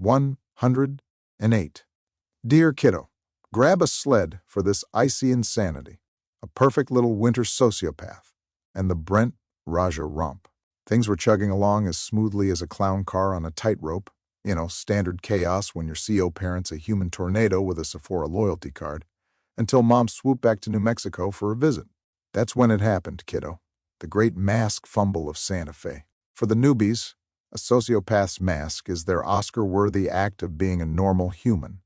108. Dear Kiddo, grab a sled for this icy insanity. A perfect little winter sociopath. And the Brent Raja romp. Things were chugging along as smoothly as a clown car on a tightrope. Standard chaos when your CO parent's a human tornado with a Sephora loyalty card. Until Mom swooped back to New Mexico for a visit. That's when it happened, Kiddo. The great mask fumble of Santa Fe. For the newbies, a sociopath's mask is their Oscar-worthy act of being a normal human.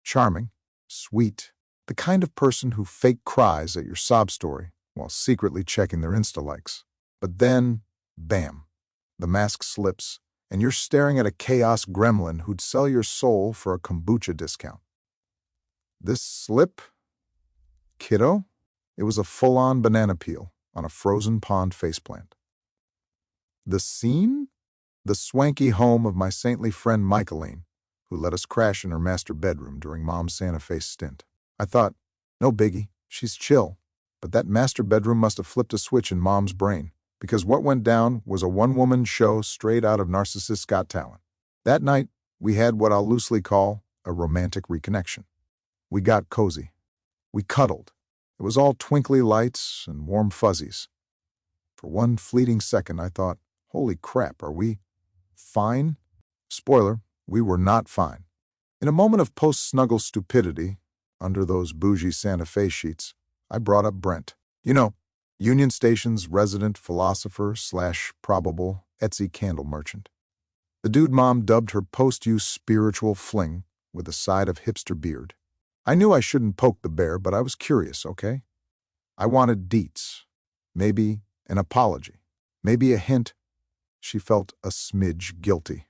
Charming, sweet, the kind of person who fake cries at your sob story while secretly checking their Insta likes. But then, bam, the mask slips, and you're staring at a chaos gremlin who'd sell your soul for a kombucha discount. This slip, Kiddo, it was a full-on banana peel on a frozen pond faceplant. The scene? The swanky home of my saintly friend Michaeline, who let us crash in her master bedroom during Mom's Santa Fe stint. I thought, no biggie, she's chill. But that master bedroom must have flipped a switch in Mom's brain, because what went down was a one-woman show straight out of Narcissist's Got Talent. That night, we had what I'll loosely call a romantic reconnection. We got cozy. We cuddled. It was all twinkly lights and warm fuzzies. For one fleeting second, I thought, holy crap, are we fine? Spoiler, we were not fine. In a moment of post-snuggle stupidity, under those bougie Santa Fe sheets, I brought up Brent. Union Station's resident philosopher/probable Etsy candle merchant. The dude Mom dubbed her post-use spiritual fling with a side of hipster beard. I knew I shouldn't poke the bear, but I was curious, okay? I wanted deets. Maybe an apology. Maybe a hint. She felt a smidge guilty.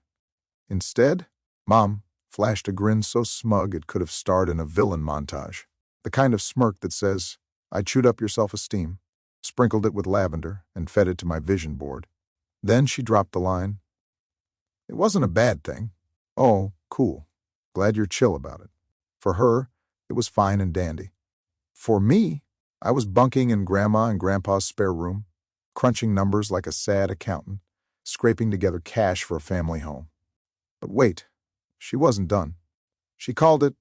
Instead, Mom flashed a grin so smug it could have starred in a villain montage. The kind of smirk that says, I chewed up your self-esteem, sprinkled it with lavender, and fed it to my vision board. Then she dropped the line. It wasn't a bad thing. Oh, cool. Glad you're chill about it. For her, it was fine and dandy. For me, I was bunking in Grandma and Grandpa's spare room, crunching numbers like a sad accountant, scraping together cash for a family home. But wait, she wasn't done. She called it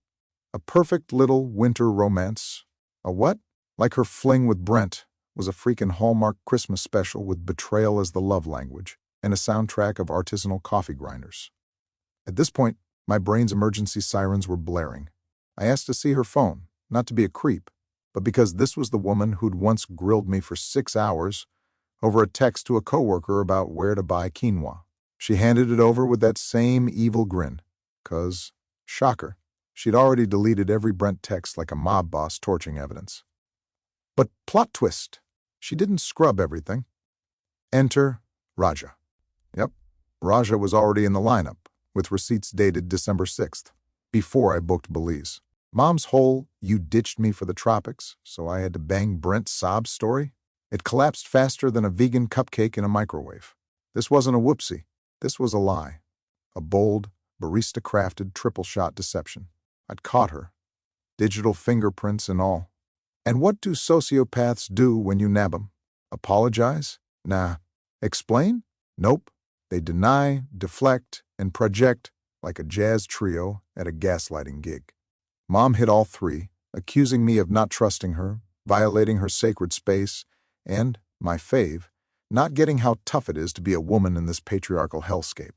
a perfect little winter romance. A what? Like her fling with Brent was a freaking Hallmark Christmas special with betrayal as the love language and a soundtrack of artisanal coffee grinders. At this point, my brain's emergency sirens were blaring. I asked to see her phone, not to be a creep, but because this was the woman who'd once grilled me for 6 hours over a text to a coworker about where to buy quinoa. She handed it over with that same evil grin, 'cause, shocker, she'd already deleted every Brent text like a mob boss torching evidence. But plot twist, she didn't scrub everything. Enter Raja. Yep, Raja was already in the lineup, with receipts dated December 6th, before I booked Belize. Mom's whole, you ditched me for the tropics, so I had to bang Brent's sob story. It collapsed faster than a vegan cupcake in a microwave. This wasn't a whoopsie. This was a lie. A bold, barista-crafted triple-shot deception. I'd caught her. Digital fingerprints and all. And what do sociopaths do when you nab 'em? Apologize? Nah. Explain? Nope. They deny, deflect, and project like a jazz trio at a gaslighting gig. Mom hit all three, accusing me of not trusting her, violating her sacred space, and, my fave, not getting how tough it is to be a woman in this patriarchal hellscape.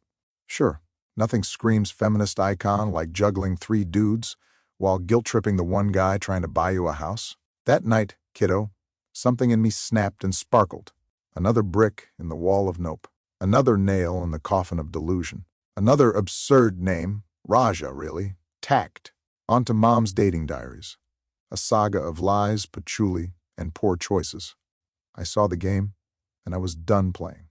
Sure, nothing screams feminist icon like juggling 3 dudes while guilt-tripping the one guy trying to buy you a house. That night, Kiddo, something in me snapped and sparkled. Another brick in the wall of nope. Another nail in the coffin of delusion. Another absurd name, Raja really, tacked onto Mom's dating diaries. A saga of lies, patchouli, and poor choices. I saw the game, and I was done playing.